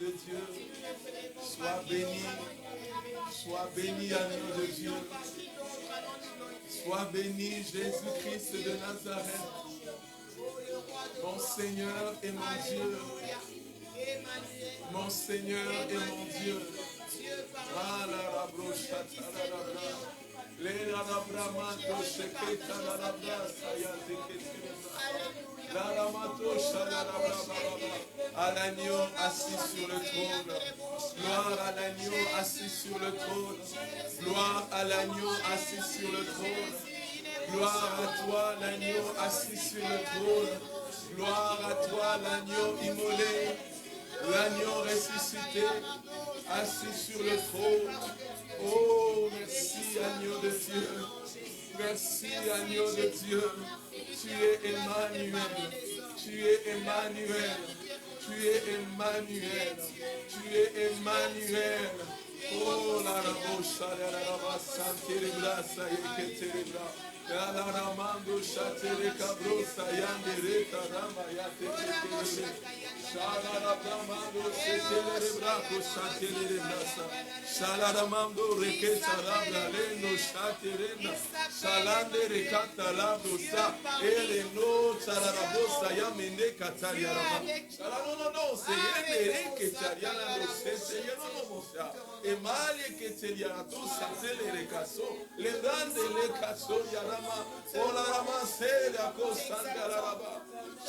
de Dieu. Sois béni, agneau de Dieu. Sois béni, Jésus-Christ de Nazareth. Mon Seigneur et mon Dieu. Mon Seigneur et mon Dieu. À l'agneau assis sur le trône. Gloire à l'agneau assis sur le trône. Gloire à l'agneau assis sur le trône. Gloire à toi l'agneau assis sur le trône. Gloire à toi l'agneau immolé. L'agneau ressuscité, assis sur le trône. Oh, merci agneau de Dieu. Merci agneau de Dieu. Tu es Emmanuel. Tu es Emmanuel. Tu es Emmanuel. Tu es Emmanuel. Oh, la rabocha, la rabassa, terebra, sayeketerebra. La ramando chatere cabrosa, yandereta, rama, yateketerebra. Shalarabramando sheterebrako shatelebasa. Shalaramando reketa rabra leno shaterena. Shalande rekata labrosa. Eleno shalarabosa yamende katariarama. Shalanono se yende reketariana no sese yeno mosa. Emali keteliarato satele rekaso. Lendande le kaso yarama. Olarama se la kosanda laraba.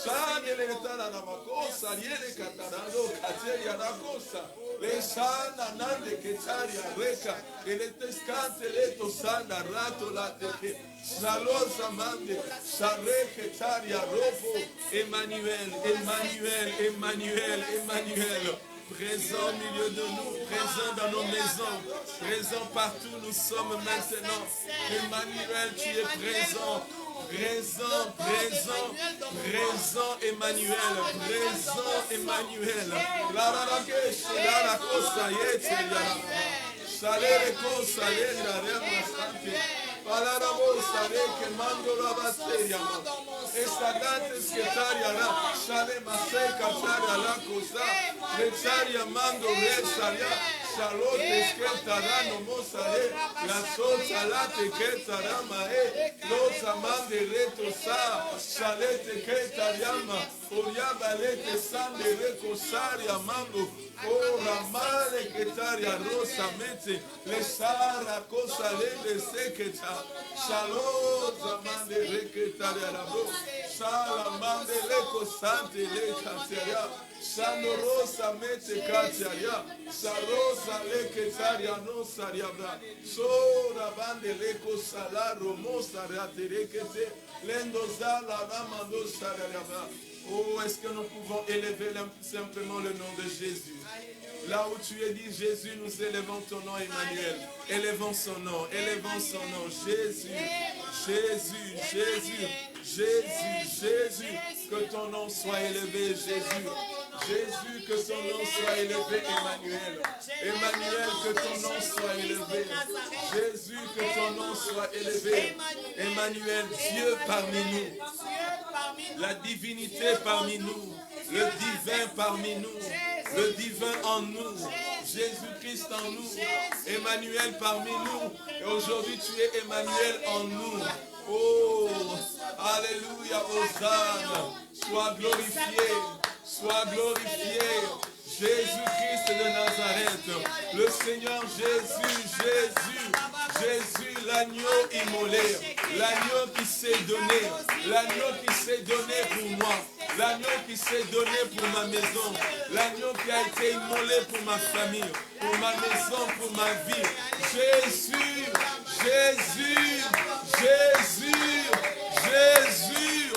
Shandele retarama kosa. Le catarado, cateria la cosa, le sana nande quetaria reca, e le tescante le tosanda rato la teque, salosa mande, sare quetaria ropo, Emmanuel, Emmanuel, Emmanuel, Emmanuel. Présent au milieu de nous, présent dans nos maisons, présent partout nous sommes maintenant. Emmanuel, tu es présent. Présent, présent, présent Emmanuel, présent Emmanuel. La cosa yete ya. Salere cosa yenda rema sante. Palabra vosa de que mando la basteria. Esta dante sketaria la sale maseca taria la cosa. Lecharia mando resaria. Salote sketarano mosare. La sosa la tequetarama Losa mande reto sa. Salete ketariama. Oriaba lete sande reco saria mando. Oh, ramale ketaria rosa mete. Le sara cosa le seketa. Shalom zamande reketaria rabo. Salamande leko sante le kataria. Shano rosa mete kataria. Sarosa le ketaria no sariabra. So rabande leko salaro mosa raterekete. Lendo zala ramando sariabra. Oh, est-ce que nous pouvons élever simplement le nom de Jésus? Là où tu es dit Jésus, nous élevons ton nom Emmanuel. Élevons son nom, élevons son nom. Jésus, Jésus, Jésus, Jésus, Jésus. Que ton nom soit élevé, Jésus. Jésus, que ton nom soit élevé, Emmanuel. Emmanuel, que ton nom soit élevé. Jésus, que ton nom soit élevé. Emmanuel, Dieu parmi nous. La divinité parmi nous. Le divin parmi nous. Le divin en nous. Jésus-Christ en nous. Emmanuel parmi nous. Et aujourd'hui, tu es Emmanuel en nous. Oh, alléluia, Hosanna. Sois glorifié. Sois glorifié. Jésus-Christ de Nazareth. Le Seigneur Jésus, Jésus. Jésus, l'agneau immolé, l'agneau qui s'est donné, l'agneau qui s'est donné pour moi, l'agneau qui s'est donné pour ma maison, l'agneau qui a été immolé pour ma famille, pour ma maison, pour ma vie. Jésus, Jésus, Jésus, Jésus,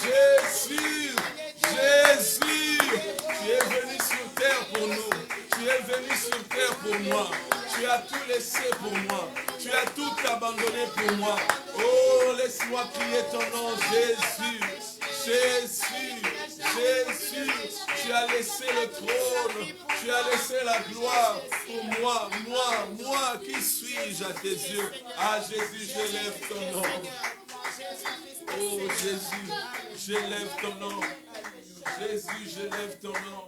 Jésus, Jésus, tu es venu sur terre pour nous, tu es venu sur terre pour moi. Tu as tout laissé pour moi. Tu as tout abandonné pour moi. Oh, laisse-moi prier ton nom, Jésus. Jésus, Jésus. Tu as laissé le trône. Tu as laissé la gloire pour moi. Moi, qui suis-je à tes yeux? Ah, Jésus, j'élève ton nom. Oh, Jésus, j'élève ton nom. Jésus, j'élève ton nom.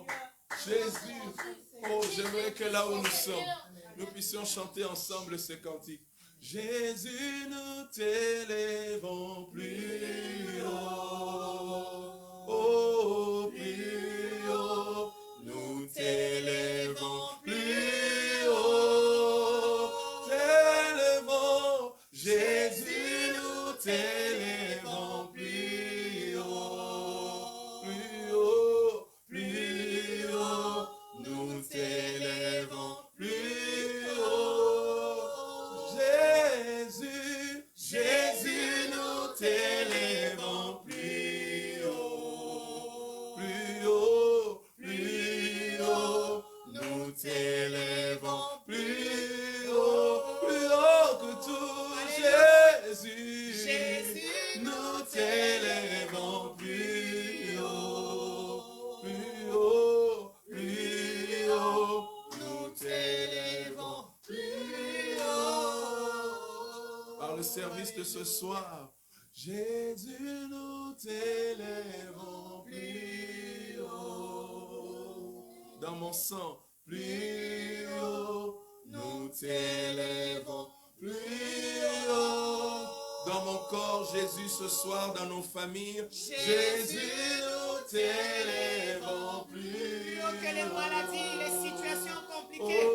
Jésus. Oh, j'aimerais que là où nous sommes, nous puissions chanter ensemble ce cantique. Jésus, nous t'élèvons plus haut. Oh, plus haut. Nous t'élèvons plus haut. T'élèvons. Jésus, nous t'élèvons plus haut. Plus haut. Plus haut. Nous t'élèvons plus haut. Jésus, Jésus, nous t'élèvons plus haut. Plus haut, plus haut. Nous t'élèvons plus haut. Plus haut que tout. Jésus, Jésus, nous t'élèvons plus haut. Plus haut. Plus haut, nous t'élèvons plus haut. Par le service de ce soir, Jésus, nous t'élèvons plus haut. Dans mon sang, plus haut, nous t'élèvons plus haut. Dans mon corps, Jésus, ce soir, dans nos familles, Jésus, nous t'élèvons plus haut. Que les maladies, les situations compliquées,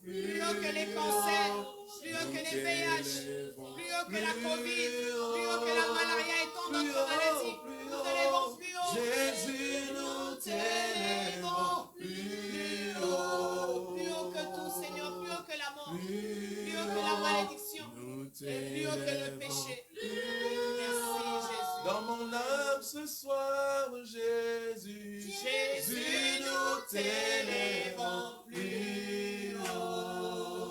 plus haut que les cancers, plus haut que les VIH, plus haut que la Covid, plus haut que la malaria et tant d'autres maladies. Nous t'élèvons plus haut. Jésus, nous t'élèvons plus haut. Plus haut que tout, Seigneur, plus haut que la mort, plus haut que la malédiction, et plus haut que le péché. Merci, Jésus. Dans mon âme ce soir, Jésus, Jésus, nous t'élèvons plus haut.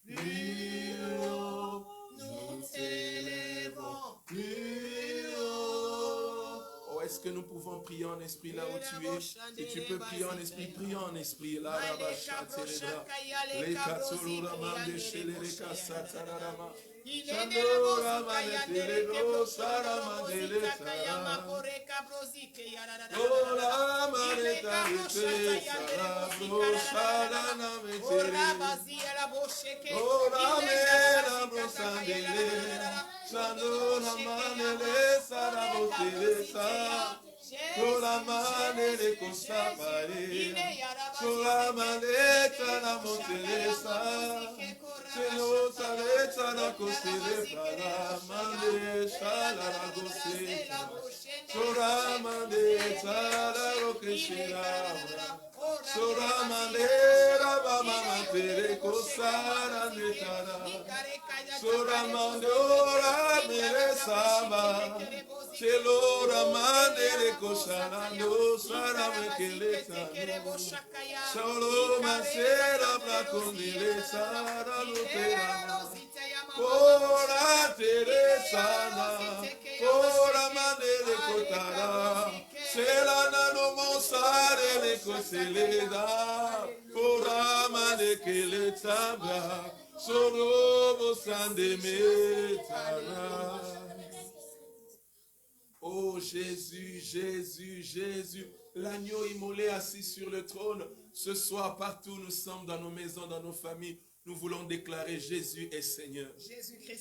Plus haut, nous t'élèvons plus haut. Oh, est-ce que nous pouvons prier en esprit là où tu es? Si tu peux prier en esprit, prie en esprit. Là, là-bas, chatelera. Les katsurura mande shelereka satarama. Chandora manetele sara mandele sara. Ora maneta ete sara brosara na metele. Ora mena brosandele. Chandora manele sara botele sara. Ora manele kosapae. Ora maneta na motele sara. Selo saleta na kosele para mande shala na gose. Sora mande shala rokeshira. Sora mande raba mama tere kosara netara. Sora mande ora mere sama. Selo ramande re kosara no sara mekeleta. Solo masera prakondile sara lutera. Ora teresana. Ora mandele kotara. Sela nano mosare le koseleda. Ora mande keleta bra. Solo mosande metara. Oh Jésus, Jésus, Jésus, l'agneau immolé assis sur le trône. Ce soir, partout nous sommes, dans nos maisons, dans nos familles, nous voulons déclarer Jésus est Seigneur.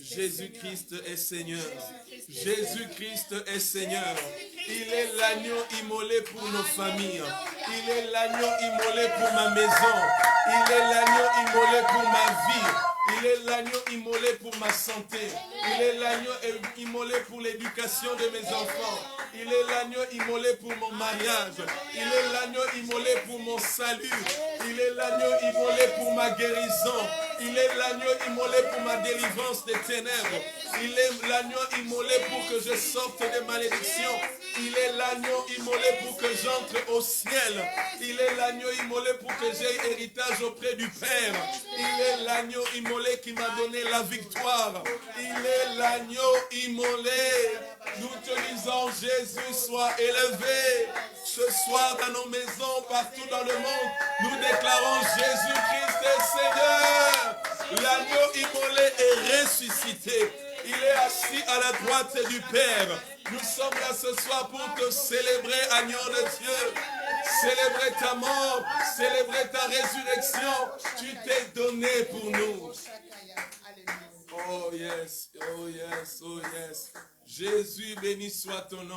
Jésus-Christ est Seigneur. Jésus-Christ est Seigneur. Il est l'agneau immolé pour nos familles. Il est l'agneau immolé pour ma maison. Il est l'agneau immolé pour ma vie. Il est l'agneau immolé pour ma santé. Il est l'agneau immolé pour l'éducation de mes enfants. Il est l'agneau immolé pour mon mariage. Il est l'agneau immolé pour mon salut. Il est l'agneau immolé pour ma guérison. Il est l'agneau immolé pour ma délivrance des ténèbres. Il est l'agneau immolé pour que je sorte des malédictions. Il est l'agneau immolé pour que j'entre au ciel. Il est l'agneau immolé pour que j'aie héritage auprès du Père. Il est l'agneau immolé qui m'a donné la victoire. Il est l'agneau immolé. Nous te disons, Jésus, sois élevé. Ce soir, dans nos maisons, partout dans le monde, nous déclarons Jésus-Christ est Seigneur. L'agneau immolé est ressuscité. Il est assis à la droite du Père. Nous sommes là ce soir pour te célébrer, agneau de Dieu. célébrer ta mort, célébrer ta résurrection. Tu t'es donné pour nous. Oh yes, oh yes, oh yes. Jésus, béni soit ton nom.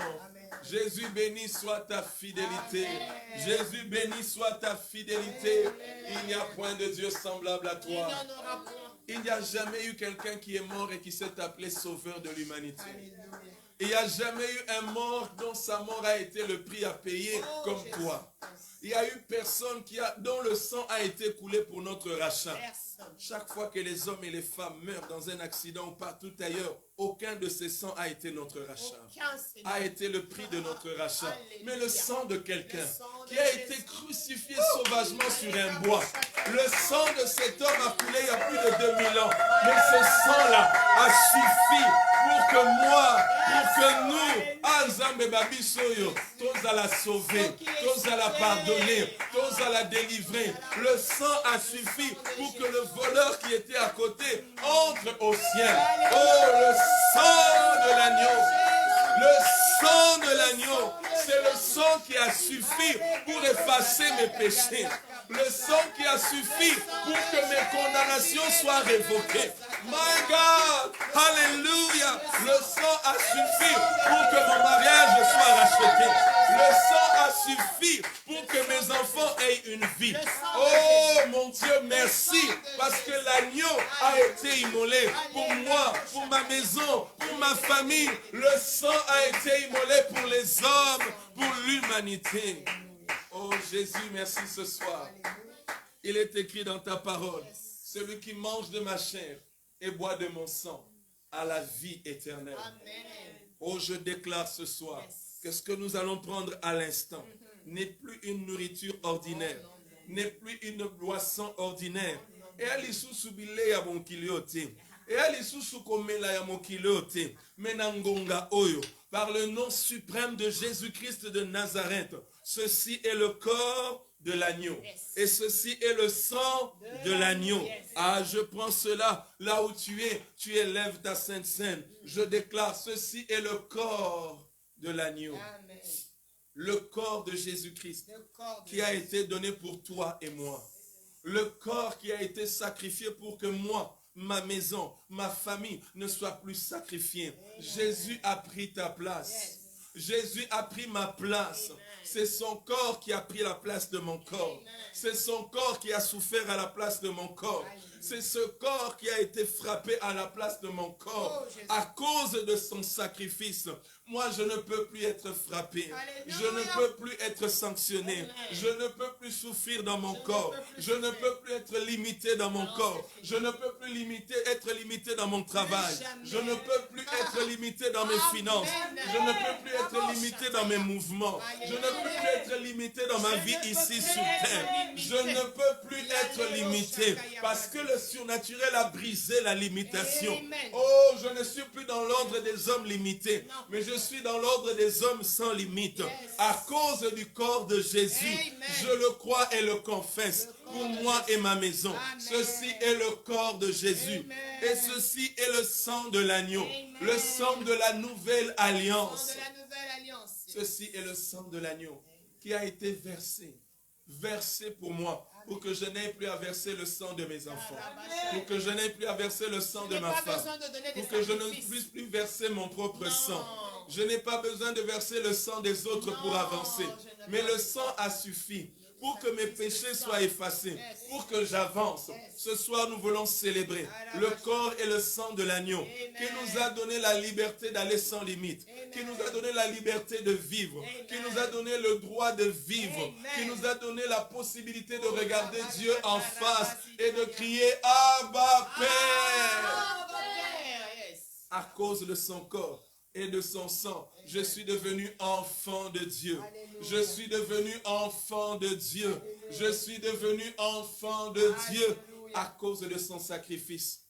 Jésus, béni soit ta fidélité. Jésus, béni soit ta fidélité. Il n'y a point de Dieu semblable à toi. Il n'y a jamais eu quelqu'un qui est mort et qui s'est appelé sauveur de l'humanité. Il n'y a jamais eu un mort dont sa mort a été le prix à payer comme toi. Il n'y a eu personne dont le sang a été coulé pour notre rachat. Chaque fois que les hommes et les femmes meurent dans un accident ou partout ailleurs, aucun de ces sangs a été notre rachat, a été le prix de notre rachat. Mais le sang de quelqu'un qui a été crucifié sauvagement sur un bois, le sang de cet homme a coulé il y a plus de 2000 ans. Mais ce sang-là a suffi pour que moi, pour que nous, Anzambe Babisoyo, tous à la sauver, tous à la pardonner, tous à la délivrer. Le sang a suffi pour que le voleur qui était à côté entre au ciel. Oh, le sang de l'agneau, le sang de l'agneau, c'est le sang qui a suffi pour effacer mes péchés. Le sang qui a suffi pour que mes condamnations soient révoquées. My God, hallelujah. Le sang a suffi pour que mon mariage soit racheté. Le sang a suffi pour que mes enfants aient une vie. Oh mon Dieu, merci, parce que l'agneau a été immolé pour moi, pour ma maison, pour ma famille. Le sang a été immolé pour les hommes, pour l'humanité. Oh Jésus, merci ce soir. Il est écrit dans ta parole, celui qui mange de ma chair et boit de mon sang a la vie éternelle. Oh, je déclare ce soir que ce que nous allons prendre à l'instant n'est plus une nourriture ordinaire, n'est plus une boisson ordinaire. Et elle subile ya mon kiliote. Et elle komela ya mon kiliote. Menangonga oyo. Par le nom suprême de Jésus-Christ de Nazareth, ceci est le corps de l'agneau. Et ceci est le sang de l'agneau. Ah, je prends cela là où tu élèves ta sainte scène. Je déclare, ceci est le corps de l'agneau. Le corps de Jésus-Christ qui a été donné pour toi et moi. Le corps qui a été sacrifié pour que moi, ma maison, ma famille ne soit plus sacrifiée. Jésus a pris ta place. Jésus a pris ma place. C'est son corps qui a pris la place de mon corps. C'est son corps qui a souffert à la place de mon corps. C'est ce corps qui a été frappé à la place de mon corps. À cause de son sacrifice, moi je ne peux plus être frappé. Je ne peux plus être sanctionné. Je ne peux plus souffrir dans mon corps. Je ne peux plus être limité dans mon corps. Je ne peux plus être limité dans mon travail. Je ne peux plus être limité dans mes finances. Je ne peux plus être limité dans mes mouvements. Je ne peux plus être limité dans ma vie ici sur terre. Je ne peux plus être limité parce que le surnaturel a brisé la limitation. Oh, je ne suis plus dans l'ordre des hommes limités, mais je suis dans l'ordre des hommes sans limite. À cause du corps de Jésus, je le crois et le confesse pour moi et ma maison. Ceci est le corps de Jésus et ceci est le sang de l'agneau, le sang de la nouvelle alliance. Ceci est le sang de l'agneau qui a été versé pour moi, pour que je n'aie plus à verser le sang de mes enfants, pour que je n'aie plus à verser le sang de ma femme, pour que je ne puisse plus verser mon propre sang. Je n'ai pas besoin de verser le sang des autres pour avancer, mais le sang a suffi pour que mes péchés soient effacés, pour que j'avance. Ce soir, nous voulons célébrer le corps et le sang de l'agneau qui nous a donné la liberté d'aller sans limite, qui nous a donné la liberté de vivre, qui nous a donné le droit de vivre, qui nous a donné la possibilité de regarder Dieu en face et de crier « Abba Père » à cause de son corps et de son sang. Je suis devenu enfant de Dieu. Je suis devenu enfant de Dieu. Je suis devenu enfant de Dieu à cause de son sacrifice.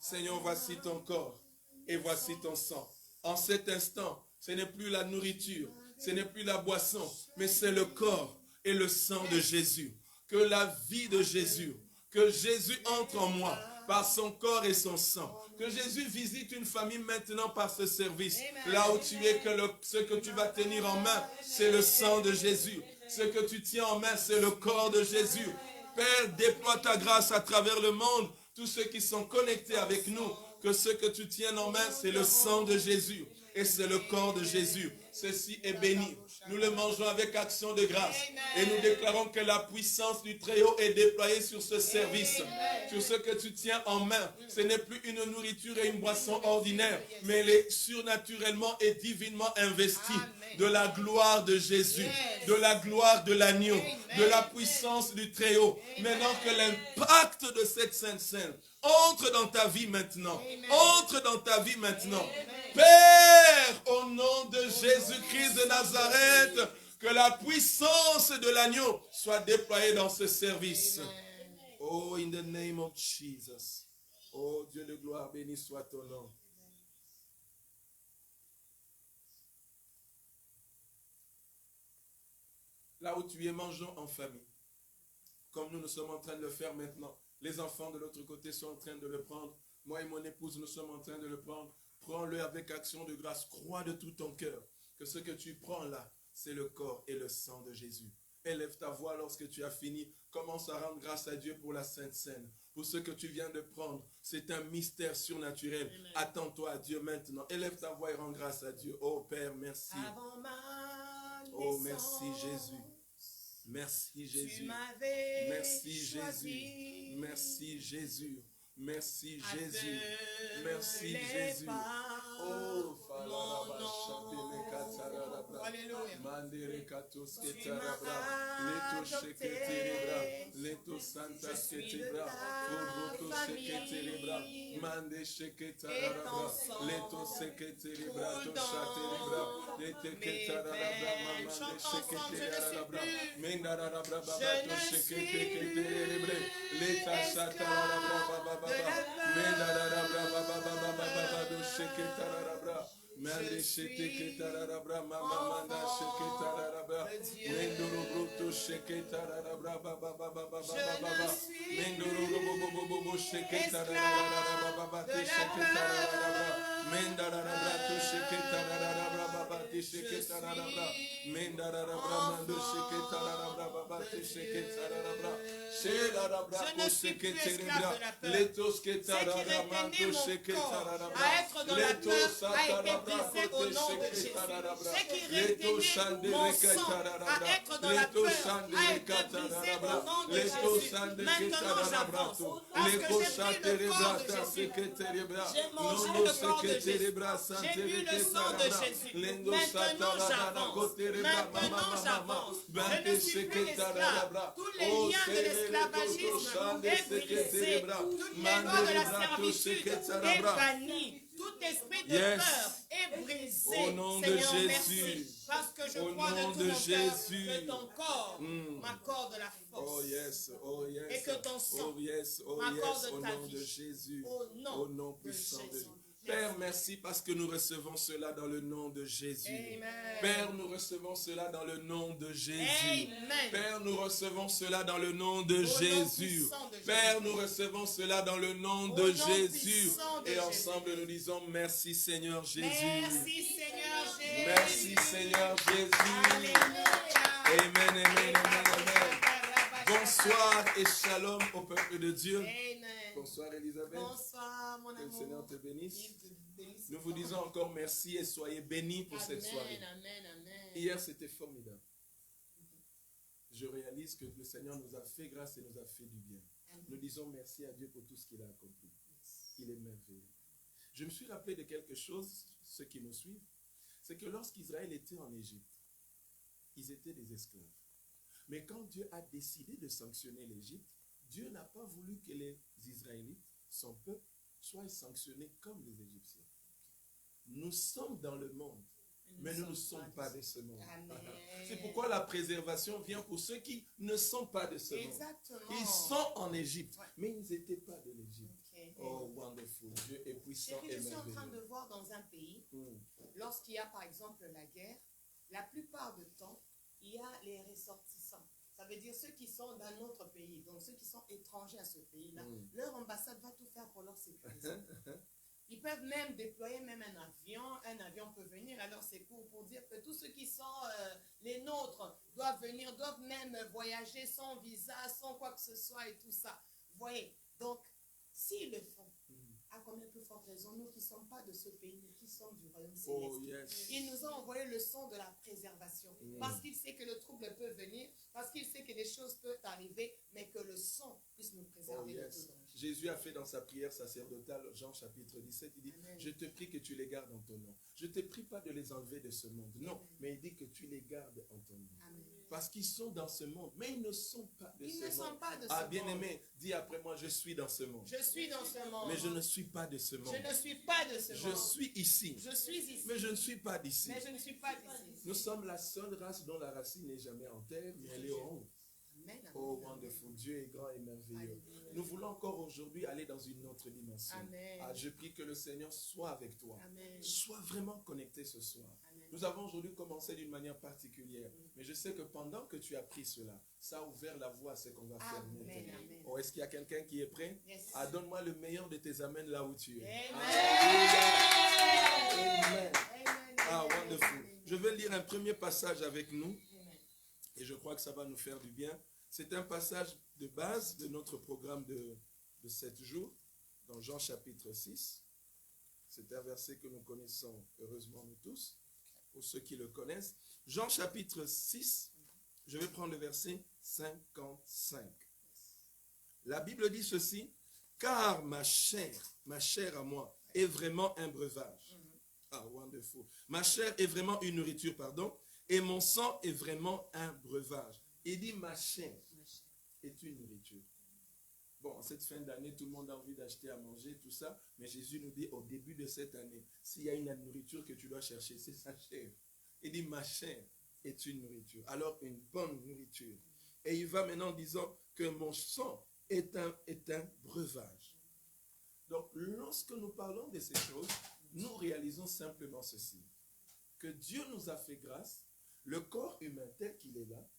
Seigneur, voici ton corps et voici ton sang. En cet instant, ce n'est plus la nourriture, ce n'est plus la boisson, mais c'est le corps et le sang de Jésus. Que la vie de Jésus, que Jésus entre en moi par son corps et son sang. Que Jésus visite une famille maintenant par ce service. Là où tu es, ce que tu vas tenir en main, c'est le sang de Jésus. Ce que tu tiens en main, c'est le corps de Jésus. Père, déploie ta grâce à travers le monde. Tous ceux qui sont connectés avec nous, que ce que tu tiens en main, c'est le sang de Jésus. Et c'est le corps de Jésus. Ceci est béni. Nous le mangeons avec action de grâce. Et nous déclarons que la puissance du Très-Haut est déployée sur ce service. Sur ce que tu tiens en main. Ce n'est plus une nourriture et une boisson ordinaire. Mais elle est surnaturellement et divinement investie. De la gloire de Jésus. De la gloire de l'agneau. De la puissance du Très-Haut. Maintenant que l'impact de cette Sainte Seine entre dans ta vie maintenant. Entre dans ta vie maintenant. Père, au nom de Jésus-Christ de Nazareth, que la puissance de l'agneau soit déployée dans ce service. Oh, in the name of Jesus. Oh, Dieu de gloire, béni soit ton nom. Là où tu es, mangeons en famille. Comme nous sommes en train de le faire maintenant. Les enfants de l'autre côté sont en train de le prendre. Moi et mon épouse, nous sommes en train de le prendre. Prends-le avec action de grâce. Crois de tout ton cœur que ce que tu prends là, c'est le corps et le sang de Jésus. Élève ta voix lorsque tu as fini. Commence à rendre grâce à Dieu pour la Sainte Seine. Pour ce que tu viens de prendre. C'est un mystère surnaturel. Attends-toi à Dieu maintenant. Élève ta voix et rends grâce à Dieu. Oh Père, merci. Oh, merci Jésus. Merci Jésus. Merci Jésus. Merci Jésus. Merci Jésus. Merci Jésus. Oh, Alléluia. Mandere katos ketarabra. Leto sheketerebra. Leto santa sketebra. Uroto sheketerebra. Mande sheketarabra. Leto seketerebra. To shaterebra. Lete ketarabra. Mamande sheketerebra. Mendarabra baba to sheketerebra. Leta shatarabra baba. Mendarabra baba baba to sheketarabra. Mande sheketarabra mama manda sheketarabra. Mendoro bruto sheketarabra baba baba baba. Mendoro bobo sheketarabra baba sheketarabra. Mendarabra to sheketarabra baba sheketarabra. Mendarabra mando sheketarabra baba sheketarabra. Shelarabra ko sheketarabra. Letos ketarabra mando sheketarabra. Letos satarabra. Au nom de Jésus. Ce qui retenait mon sang à être dans la peur a été brisé au nom de Jésus. Maintenant j'avance. Parce que j'ai pris le corps de Jésus. J'ai mangé le corps de Jésus. J'ai bu le sang de Jésus. Maintenant j'avance. Maintenant j'avance. Je ne suis plus esclave. Tous les liens de l'esclavagisme est brisé. Toutes les lois de la servitude est bannie. Tout esprit de peur est brisé. Au nom Seigneur, de Jésus. merci. Parce que je Au crois nom de tout de mon cœur Jésus. que ton corps m'accorde la force. Oh yes, oh yes. Et que ton sang oh yes, oh m'accorde yes, au ta nom vie. de Jésus. Au nom de puissant de Jésus. Dieu. Père, merci parce que nous recevons cela dans le nom de Jésus. Amen. Père, nous recevons cela dans le nom de Jésus. Amen. Père, nous recevons cela dans le nom de Au nom Jésus. puissant de Jésus. Père, nous recevons cela dans le nom Au de nom Jésus. puissant de Et Jésus. ensemble, nous disons merci Seigneur Jésus. Merci Seigneur Jésus. Merci Seigneur Jésus. Alléluia. Amen, amen, amen, amen. Bonsoir et shalom au peuple de Dieu. Amen. Bonsoir Elisabeth. Bonsoir mon Que le amour. Seigneur te bénisse. Il te bénisse. Nous vous disons encore merci et soyez bénis pour cette soirée. Amen, amen. Hier, c'était formidable. Je réalise que le Seigneur nous a fait grâce et nous a fait du bien. Nous disons merci à Dieu pour tout ce qu'il a accompli. Il est merveilleux. Je me suis rappelé de quelque chose, ceux qui nous suivent, c'est que lorsqu'Israël était en Égypte, ils étaient des esclaves. Mais quand Dieu a décidé de sanctionner l'Égypte, Dieu n'a pas voulu que les Israélites, son peuple, soient sanctionnés comme les Égyptiens. Nous sommes dans le monde, mais nous ne sommes pas de ce monde. C'est pourquoi la préservation vient pour ceux qui ne sont pas de ce monde. Exactement. Ils sont en Égypte, Ouais. mais ils n'étaient pas de l'Égypte. Okay. Oh, wonderful. Dieu est puissant Chérie, et je suis en train merveilleux. de voir dans un pays, lorsqu'il y a par exemple la guerre, la plupart du temps, il y a les ressortissants. Ça veut dire ceux qui sont dans notre pays, donc ceux qui sont étrangers à ce pays-là. Leur ambassade va tout faire pour leur sécurité. Ils peuvent même déployer même un avion peut venir. Alors c'est pour dire que tous ceux qui sont les nôtres doivent venir, doivent même voyager sans visa, sans quoi que ce soit et tout ça. Vous voyez, donc s'ils le font, à combien de plus forte raison, nous qui ne sommes pas de ce pays, nous qui sommes du royaume céleste. Il nous a envoyé le son de la préservation. Parce qu'il sait que le trouble peut venir, parce qu'il sait que des choses peuvent arriver, mais que le son puisse nous préserver de tout danger. Jésus a fait dans sa prière sacerdotale, Jean chapitre 17, il dit, Amen. Je te prie que tu les gardes en ton nom. Je ne te prie pas de les enlever de ce monde. Non, Amen. Mais il dit que tu les gardes en ton nom. Amen. Parce qu'ils sont dans ce monde, mais ils ne sont pas de ce monde. Ils ne sont pas de ce monde. Bien-aimé, dis après moi, je suis dans ce monde. Je suis dans ce monde. Mais je ne suis pas de ce monde. Je ne suis pas de ce monde. Je suis ici. Je suis ici. Mais je ne suis pas d'ici. Mais je ne suis pas d'ici. Nous sommes la seule race dont la racine n'est jamais en terre, mais elle est en haut. Oh, wonderful. Dieu est grand et merveilleux. Nous voulons encore aujourd'hui aller dans une autre dimension. Je prie que le Seigneur soit avec toi. Amen. Sois vraiment connecté ce soir. Amen. Nous avons aujourd'hui commencé d'une manière particulière. Mais je sais que pendant que tu as pris cela, ça a ouvert la voie à ce qu'on va faire maintenant. Oh, est-ce qu'il y a quelqu'un qui est prêt? Yes. Donne-moi le meilleur de tes amens là où tu es. Amen. Amen. Amen. Wonderful. Je vais lire un premier passage avec nous. Et je crois que ça va nous faire du bien. C'est un passage de base de notre programme de 7 jours, dans Jean chapitre 6. C'est un verset que nous connaissons, heureusement nous tous, pour ceux qui le connaissent. Jean chapitre 6, je vais prendre le verset 55. La Bible dit ceci, « Car ma chair à moi, est vraiment un breuvage. » Ah, wonderful. Ma chair est vraiment une nourriture, pardon, et mon sang est vraiment un breuvage. Il dit, ma chair est une nourriture. Bon, en cette fin d'année, tout le monde a envie d'acheter à manger, tout ça. Mais Jésus nous dit, au début de cette année, s'il y a une nourriture que tu dois chercher, c'est sa chair. Il dit, ma chair est une nourriture. Alors, une bonne nourriture. Et il va maintenant en disant que mon sang est un breuvage. Donc, lorsque nous parlons de ces choses, nous réalisons simplement ceci. Que Dieu nous a fait grâce, le corps humain tel qu'il est là,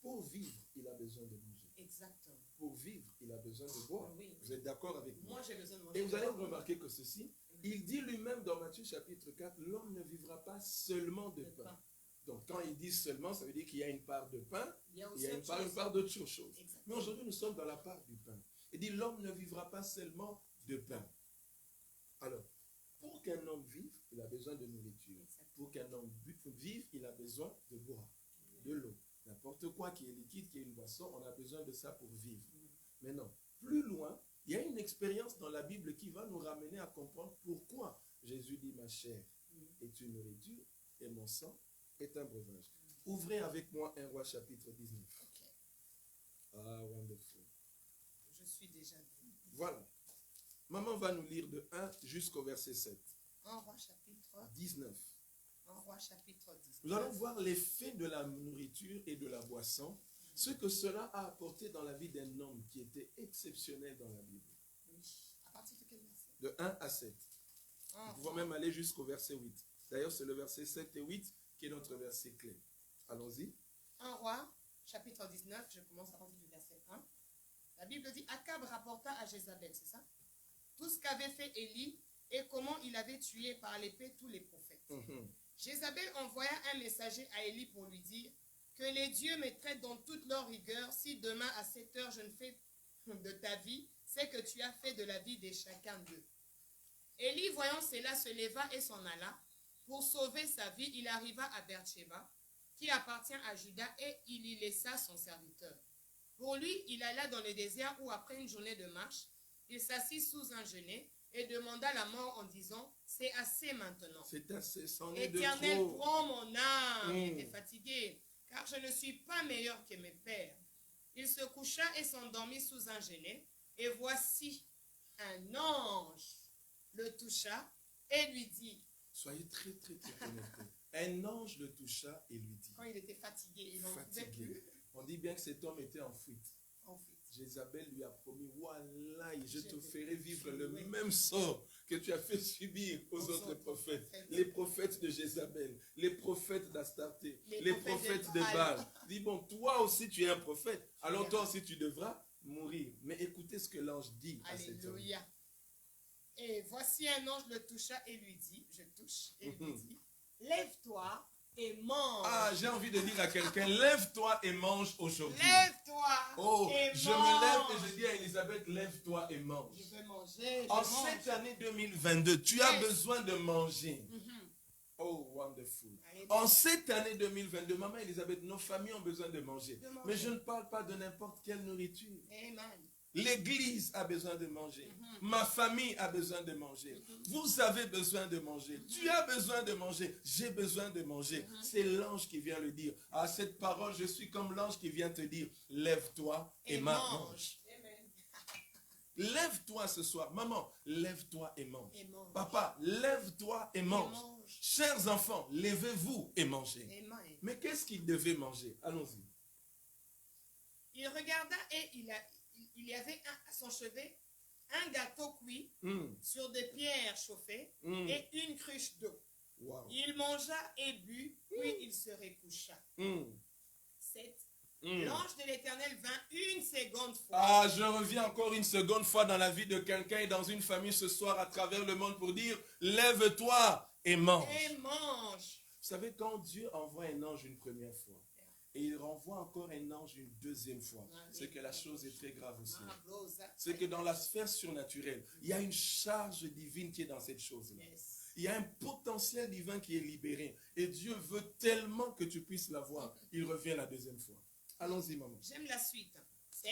pour vivre, il a besoin de manger. Exactement. Pour vivre, il a besoin de boire. Oui. Vous êtes d'accord avec moi? Moi, j'ai besoin de manger. Et vous allez remarquer que ceci, il dit lui-même dans Matthieu chapitre 4, l'homme ne vivra pas seulement de pain. Donc, quand il dit seulement, ça veut dire qu'il y a une part de pain, il y a une part d'autre chose. Mais aujourd'hui, nous sommes dans la part du pain. Il dit, l'homme ne vivra pas seulement de pain. Alors, pour qu'un homme vive, il a besoin de nourriture. Pour qu'un homme vive, il a besoin de boire, de l'eau. N'importe quoi qui est liquide, qui est une boisson, on a besoin de ça pour vivre. Maintenant, plus loin, il y a une expérience dans la Bible qui va nous ramener à comprendre pourquoi Jésus dit ma chair est une nourriture et mon sang est un breuvage. Ouvrez avec moi 1 Roi chapitre 19. Okay. Ah, wonderful. Je suis déjà dit. Voilà. Maman va nous lire de 1 jusqu'au verset 7. 1 Roi chapitre 19. 1 Roi chapitre 19. Nous allons voir l'effet de la nourriture et de la boisson, ce que cela a apporté dans la vie d'un homme qui était exceptionnel dans la Bible. Oui. À partir de quel verset? De 1 à 7. Nous pouvons même aller jusqu'au verset 8. D'ailleurs, c'est le verset 7 et 8 qui est notre verset clé. Allons-y. 1 Roi chapitre 19, je commence à partir du verset 1. La Bible dit, Akab rapporta à Jézabel, c'est ça? Tout ce qu'avait fait Élie et comment il avait tué par l'épée tous les prophètes. Jézabel envoya un messager à Élie pour lui dire que les dieux me traitent dans toute leur rigueur si demain à 7 heures je ne fais de ta vie ce que tu as fait de la vie de chacun d'eux. Élie, voyant cela, se leva et s'en alla. Pour sauver sa vie, il arriva à Beersheba, qui appartient à Juda, et il y laissa son serviteur. Pour lui, il alla dans le désert où, après une journée de marche, il s'assit sous un genêt et demanda la mort en disant, c'est assez maintenant. C'est assez, c'en est de Éternel, trop. prends mon âme. Il était fatigué, car je ne suis pas meilleur que mes pères. Il se coucha et s'endormit sous un genêt, et voici un ange le toucha et lui dit, soyez très connectés. Un ange le toucha et lui dit, quand il était fatigué, il n'en pouvait plus. On dit bien que cet homme était en fuite. Jézabel lui a promis, voilà, je te ferai vivre le même sort que tu as fait subir aux autres prophètes. Les prophètes de Jézabel, les prophètes d'Astarté, les prophètes de Baal. Dis bon, toi aussi tu es un prophète, alors toi aussi tu devras mourir. Mais écoutez ce que l'ange dit à cet homme. Et voici un ange le toucha et lui dit, lève-toi et mange. Ah, j'ai envie de dire à quelqu'un, lève-toi et mange aujourd'hui. Lève-toi et je mange. me lève et je dis à Elisabeth, lève-toi et mange. Je vais manger. En cette année 2022, tu as besoin de manger. Oh, wonderful. En cette année 2022, maman Elisabeth, nos familles ont besoin de manger. Mais je ne parle pas de n'importe quelle nourriture. Amen. L'église a besoin de manger. Ma famille a besoin de manger. Vous avez besoin de manger. Tu as besoin de manger. J'ai besoin de manger. C'est l'ange qui vient le dire. À cette parole, je suis comme l'ange qui vient te dire, lève-toi et mange. Lève-toi ce soir. Maman, lève-toi et mange. Papa, lève-toi et mange. Chers enfants, levez-vous et mangez. Mais qu'est-ce qu'il devait manger? Allons-y. Il regarda et il y avait à son chevet un gâteau cuit sur des pierres chauffées et une cruche d'eau. Wow. Il mangea et but, puis il se recoucha. 7. L'ange de l'Éternel vint une seconde fois. Ah, je reviens encore une seconde fois dans la vie de quelqu'un et dans une famille ce soir à travers le monde pour dire, lève-toi et mange. Vous savez, quand Dieu envoie un ange une première fois, et il renvoie encore un ange une deuxième fois, c'est que la chose est très grave aussi. C'est que dans la sphère surnaturelle, il y a une charge divine qui est dans cette chose-là. Il y a un potentiel divin qui est libéré. Et Dieu veut tellement que tu puisses l'avoir. Il revient la deuxième fois. Allons-y, maman. J'aime la suite. 7.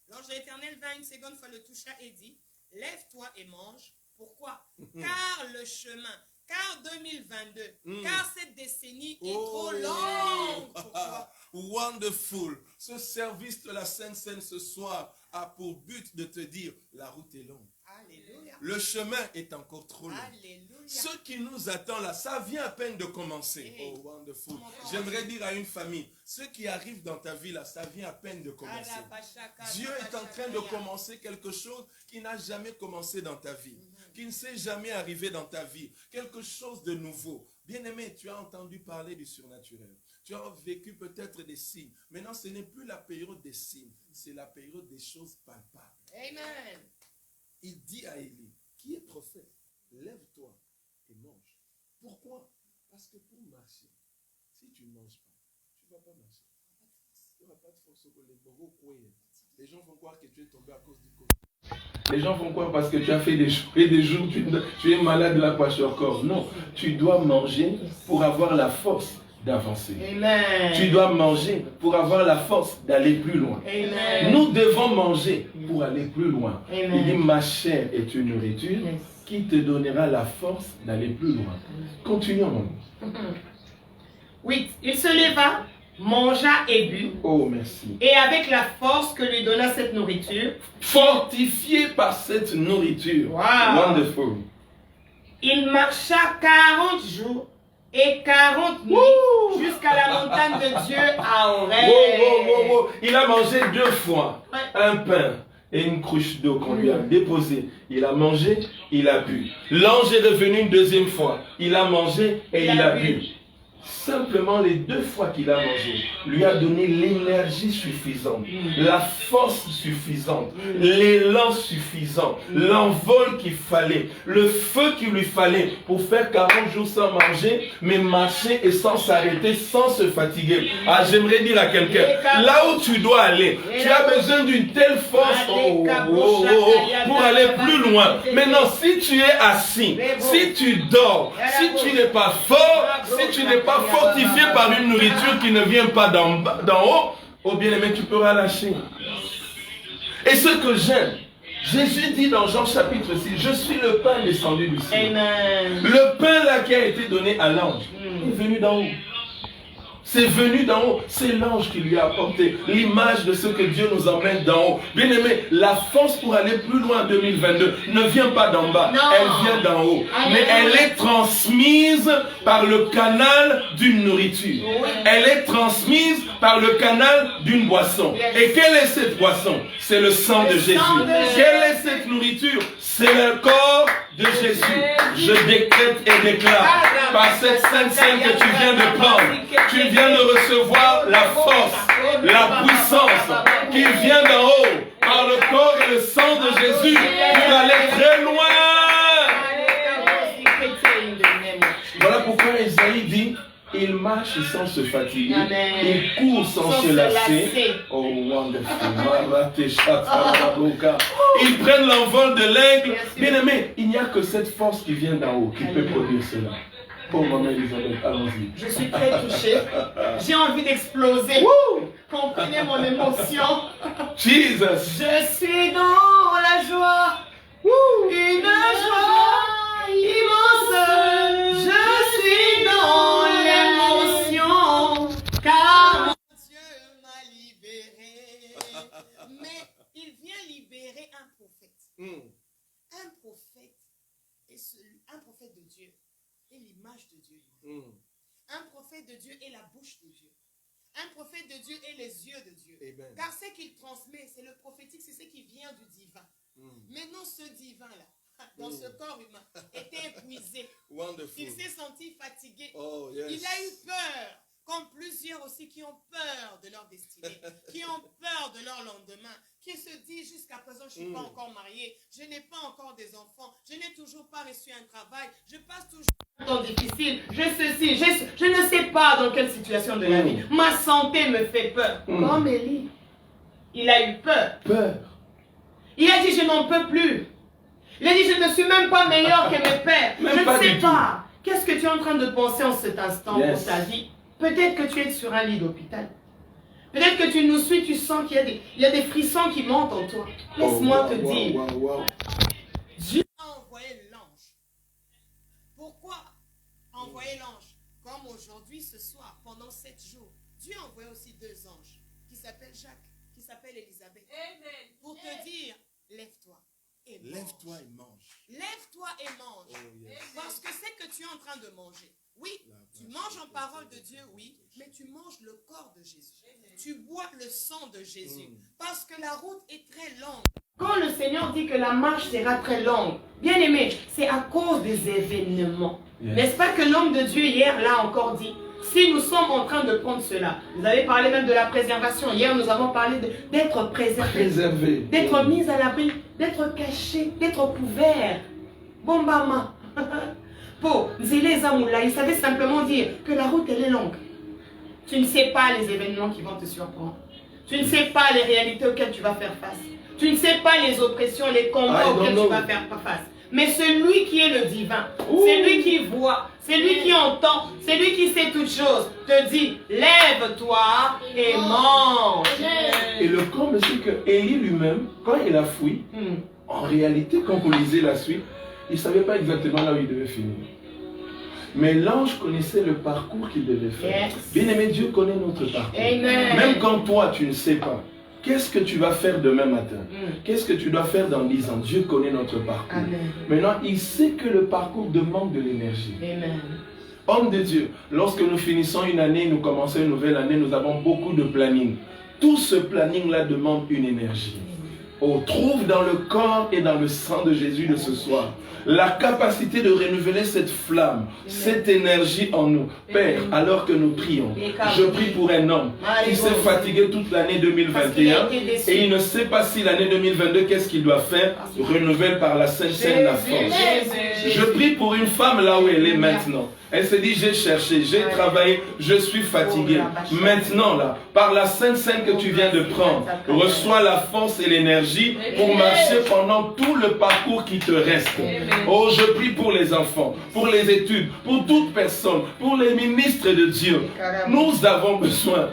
L'ange de l'Éternel vint une seconde fois, le toucha et dit, lève-toi et mange. Pourquoi? Car le chemin, car 2022, car cette décennie est trop longue pour toi. Wonderful. Ce service de la Sainte Seine ce soir a pour but de te dire, la route est longue. Alléluia. Le chemin est encore trop long. Alléluia. Ce qui nous attend là, ça vient à peine de commencer. Oh, wonderful. J'aimerais dire à une famille, ce qui arrive dans ta vie là, ça vient à peine de commencer. Dieu est en train de commencer quelque chose qui n'a jamais commencé dans ta vie, qui ne s'est jamais arrivé dans ta vie. Quelque chose de nouveau. Bien-aimé, tu as entendu parler du surnaturel. Tu as vécu peut-être des signes. Maintenant, ce n'est plus la période des signes, c'est la période des choses palpables. Amen. Il dit à Élie, qui est prophète, lève-toi et mange. Pourquoi? Parce que pour marcher, si tu ne manges pas, tu ne vas pas marcher. Tu n'auras pas de force. Les gens vont croire que tu es tombé à cause du Covid. Les gens vont croire parce que tu as fait des jours et des jours, tu es malade là, quoi, sur le corps. Non, tu dois manger pour avoir la force d'avancer. Amen. Tu dois manger pour avoir la force d'aller plus loin. Amen. Nous devons manger pour aller plus loin. Amen. Il dit, ma chair est une nourriture qui te donnera la force d'aller plus loin. Continuons. 8. Il se leva, mangea et but. Oh, merci. Et avec la force que lui donna cette nourriture, fortifié par cette nourriture. Wow. Wonderful. Il marcha 40 jours et 40 nuits jusqu'à la montagne de Dieu à Horeb. Il a mangé 2 fois un pain et une cruche d'eau qu'on lui a déposée. Il a mangé, il a bu. L'ange est revenu une deuxième fois. Il a mangé et il a bu. Simplement les 2 fois qu'il a mangé lui a donné l'énergie suffisante, la force suffisante, l'élan suffisant, l'envol qu'il fallait, le feu qu'il lui fallait pour faire 40 jours sans manger, mais marcher et sans s'arrêter, sans se fatiguer. Ah, j'aimerais dire à quelqu'un, là où tu dois aller, tu as besoin d'une telle force pour aller plus loin. Maintenant, si tu es assis, si tu dors, si tu n'es pas fort, si tu n'es pas fortifié par une nourriture qui ne vient pas d'en haut, oh bien-aimé, tu peux relâcher. Et ce que j'aime, Jésus dit dans Jean chapitre 6, je suis le pain descendu du ciel. Amen. Le pain là qui a été donné à l'ange est venu d'en haut. C'est venu d'en haut. C'est l'ange qui lui a apporté l'image de ce que Dieu nous emmène d'en haut. Bien aimé, la force pour aller plus loin en 2022 ne vient pas d'en bas. Non. Elle vient d'en haut. Amen. Mais elle est transmise par le canal d'une nourriture. Oui. Elle est transmise par le canal d'une boisson. Yes. Et quelle est cette boisson? C'est le sang de Jésus. Quelle est cette nourriture? C'est le corps de Jésus. Je décrète et déclare par cette sainte scène que tu viens de prendre, tu viens de recevoir la force, la puissance qui vient d'en haut par le corps et le sang de Jésus pour aller très loin marche sans se fatiguer. Amen. Il court sans Sans se se lasser. lasser. Oh, wonderful. Ils prennent l'envol de l'aigle. Bien aimé, il n'y a que cette force qui vient d'en haut qui peut produire cela. Oh, maman Elisabeth, allons-y. Je suis très touchée. J'ai envie d'exploser. Comprenez mon émotion. Jesus. Je suis dans la joie. Une joie immense. Je suis dans l'émotion. Car mon Dieu m'a libéré. Mais il vient libérer un prophète. Un prophète un prophète de Dieu est l'image de Dieu. Un prophète de Dieu est la bouche de Dieu. Un prophète de Dieu est les yeux de Dieu. Amen. Car ce qu'il transmet, c'est le prophétique, c'est ce qui vient du divin. Maintenant, ce divin-là, dans ce corps humain, était épuisé. Il s'est senti fatigué. Oh, yes. Il a eu peur. Comme plusieurs aussi qui ont peur de leur destinée, qui ont peur de leur lendemain, qui se disent jusqu'à présent, je ne suis pas encore marié, je n'ai pas encore des enfants, je n'ai toujours pas reçu un travail, je passe toujours un temps difficile, je ne sais pas dans quelle situation de la vie, ma santé me fait peur. Comme Élie, il a eu peur. Il a dit, je n'en peux plus. Il a dit, je ne suis même pas meilleur que mes pères. Je ne sais pas. Qu'est-ce que tu es en train de penser en cet instant pour ta vie? Peut-être que tu es sur un lit d'hôpital. Peut-être que tu nous suis, tu sens qu'il y a des frissons qui montent en toi. Laisse-moi te dire. Dieu a envoyé l'ange. Pourquoi envoyer l'ange? Comme aujourd'hui, ce soir, pendant 7 jours, Dieu a envoyé aussi 2 anges qui s'appellent Jacques, qui s'appellent Élisabeth. Pour te dire, lève-toi. Lève-toi et mange. Lève-toi et mange. Oh, yes. Parce que c'est que tu es en train de manger. Oui, tu manges en parole de Dieu, oui, mais tu manges le corps de Jésus. Tu bois le sang de Jésus. Parce que la route est très longue. Quand le Seigneur dit que la marche sera très longue, bien aimé, c'est à cause des événements. Yes. N'est-ce pas que l'homme de Dieu hier l'a encore dit? Si nous sommes en train de prendre cela, vous avez parlé même de la préservation. Hier, nous avons parlé d'être préservé, d'être mis à l'abri, d'être caché, d'être couvert. Bon, maman. Pour Zélé Zamoula, il savait simplement dire que la route, elle est longue. Tu ne sais pas les événements qui vont te surprendre. Tu ne sais pas les réalités auxquelles tu vas faire face. Tu ne sais pas les oppressions, les combats auxquels tu vas faire face. Mais celui qui est le divin, c'est lui qui voit, c'est lui qui entend, c'est lui qui sait toutes choses, te dit, lève-toi et mange. Et le comble, c'est que Élie lui-même, quand il a fui, en réalité, quand vous lisez la suite, il ne savait pas exactement là où il devait finir. Mais l'ange connaissait le parcours qu'il devait faire. Yes. Bien aimé, Dieu connaît notre parcours. Amen. Même quand toi, tu ne sais pas, qu'est-ce que tu vas faire demain matin? Qu'est-ce que tu dois faire dans 10 ans? Dieu connaît notre parcours. Amen. Maintenant, il sait que le parcours demande de l'énergie. Homme de Dieu, lorsque nous finissons une année, nous commençons une nouvelle année, nous avons beaucoup de planning. Tout ce planning-là demande une énergie. On trouve dans le corps et dans le sang de Jésus de ce soir la capacité de renouveler cette flamme, cette énergie en nous. Père, alors que nous prions, je prie pour un homme qui s'est fatigué toute l'année 2021 et il ne sait pas si l'année 2022, qu'est-ce qu'il doit faire? Renouvelle par la Sainte Seine la force. Je prie pour une femme là où elle est maintenant. Elle se dit, j'ai cherché, j'ai travaillé, je suis fatigué. Maintenant là, par la Sainte Seine que tu viens de prendre, reçois la force et l'énergie pour marcher pendant tout le parcours qui te reste. Oh, je prie pour les enfants, pour les études, pour toute personne, pour les ministres de Dieu. Nous avons besoin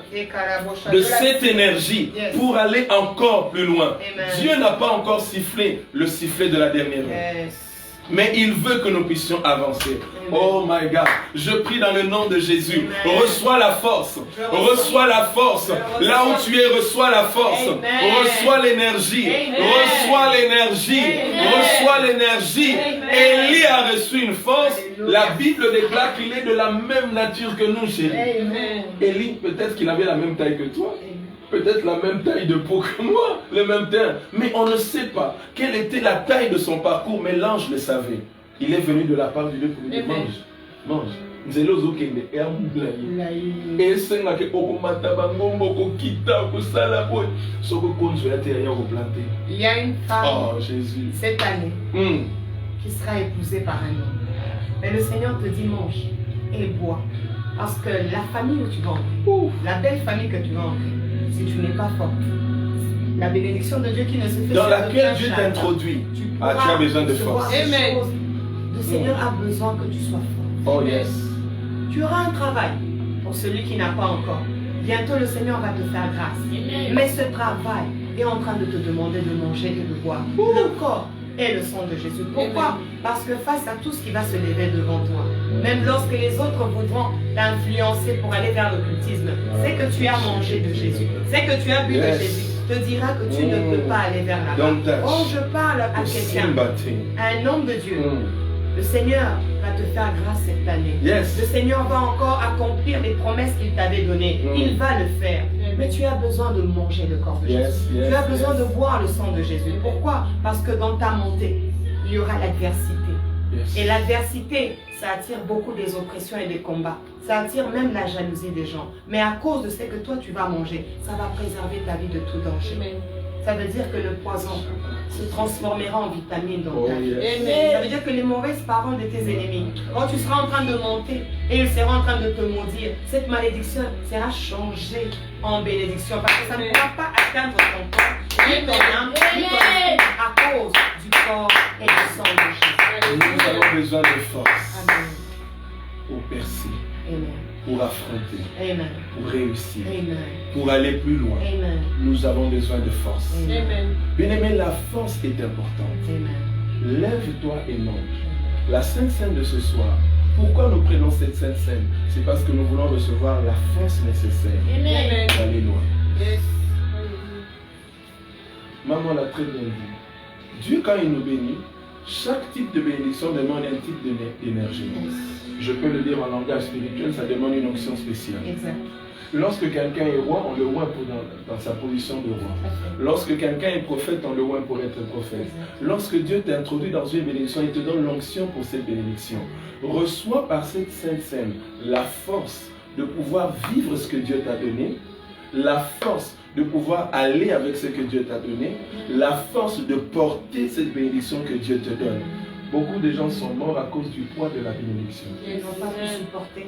de cette énergie pour aller encore plus loin. Dieu n'a pas encore sifflé le sifflet de la dernière heure. Mais il veut que nous puissions avancer. Oh my God. Je prie dans le nom de Jésus. Reçois la force. Reçois la force. Là où tu es, reçois la force. Reçois l'énergie. Reçois l'énergie. Reçois l'énergie. Élie a reçu une force. La Bible déclare qu'il est de la même nature que nous, chérie. Élie, peut-être qu'il avait la même taille que toi. Peut-être la même taille de peau que moi, le même teint. Mais on ne sait pas quelle était la taille de son parcours, mais l'ange le savait. Il est venu de la part de Dieu pour lui dire, mange, mange. Il y a une femme Jésus. cette année qui sera épousée par un homme. Mais le Seigneur te dit, mange et bois. Parce que la famille où tu vas entrer, la belle famille que tu vas entrer, si tu n'es pas forte, la bénédiction de Dieu qui ne se fait Dans sur laquelle aucun Dieu charbon, t'introduit. tu Tu as besoin de recevoir force. des Amen. choses. Le Seigneur a besoin que tu sois fort. Oh yes. Tu auras un travail pour celui qui n'a pas encore. Bientôt le Seigneur va te faire grâce. Mais ce travail est en train de te demander de manger et de boire. Le corps est le sang de Jésus. Pourquoi? Parce que face à tout ce qui va se lever devant toi, même lorsque les autres voudront t'influencer pour aller vers l'occultisme, c'est que tu as mangé de Jésus, c'est que tu as bu de Jésus, te dira que tu ne peux pas aller vers là-bas. Oh, je parle à quelqu'un, à un homme de Dieu. Le Seigneur va te faire grâce cette année. Yes. Le Seigneur va encore accomplir les promesses qu'il t'avait données. Il va le faire. Mais tu as besoin de manger le corps de Jésus. Tu as besoin de boire le sang de Jésus. Pourquoi? Parce que dans ta montée, il y aura l'adversité. Et l'adversité, ça attire beaucoup des oppressions et des combats. Ça attire même la jalousie des gens. Mais à cause de ce que toi tu vas manger, ça va préserver ta vie de tout danger. Ça veut dire que le poison se transformera en vitamine dans ta vie. Ça veut dire que les mauvaises paroles de tes ennemis, quand tu seras en train de monter et ils seront en train de te maudire, cette malédiction sera changée en bénédiction parce que ça ne pourra pas atteindre ton corps, ni ton âme, ni ton esprit à cause du corps et du sang de Jésus. Nous avons besoin de force Amen. pour percer, Amen. pour affronter, Amen. pour réussir, Amen. pour aller plus loin. Amen. Nous avons besoin de force. Amen. Bien-aimé, la force est importante. Amen. Lève-toi et mange. La Sainte Seine de ce soir, pourquoi nous prenons cette Sainte Seine? C'est parce que nous voulons recevoir la force nécessaire Amen. d'aller loin. Yes. Maman l'a très bien dit. Dieu, quand il nous bénit, chaque type de bénédiction demande un type d'énergie. Je peux le dire en langage spirituel, ça demande une onction spéciale. Exact. Lorsque quelqu'un est roi, on le oint dans sa position de roi. Lorsque quelqu'un est prophète, on le oint pour être prophète. Lorsque Dieu t'introduit dans une bénédiction, il te donne l'onction pour cette bénédiction. Reçois par cette Sainte Seine la force de pouvoir vivre ce que Dieu t'a donné, la force de pouvoir aller avec ce que Dieu t'a donné, la force de porter cette bénédiction que Dieu te donne. Beaucoup de gens sont morts à cause du poids de la bénédiction. Ils n'ont pas pu supporter.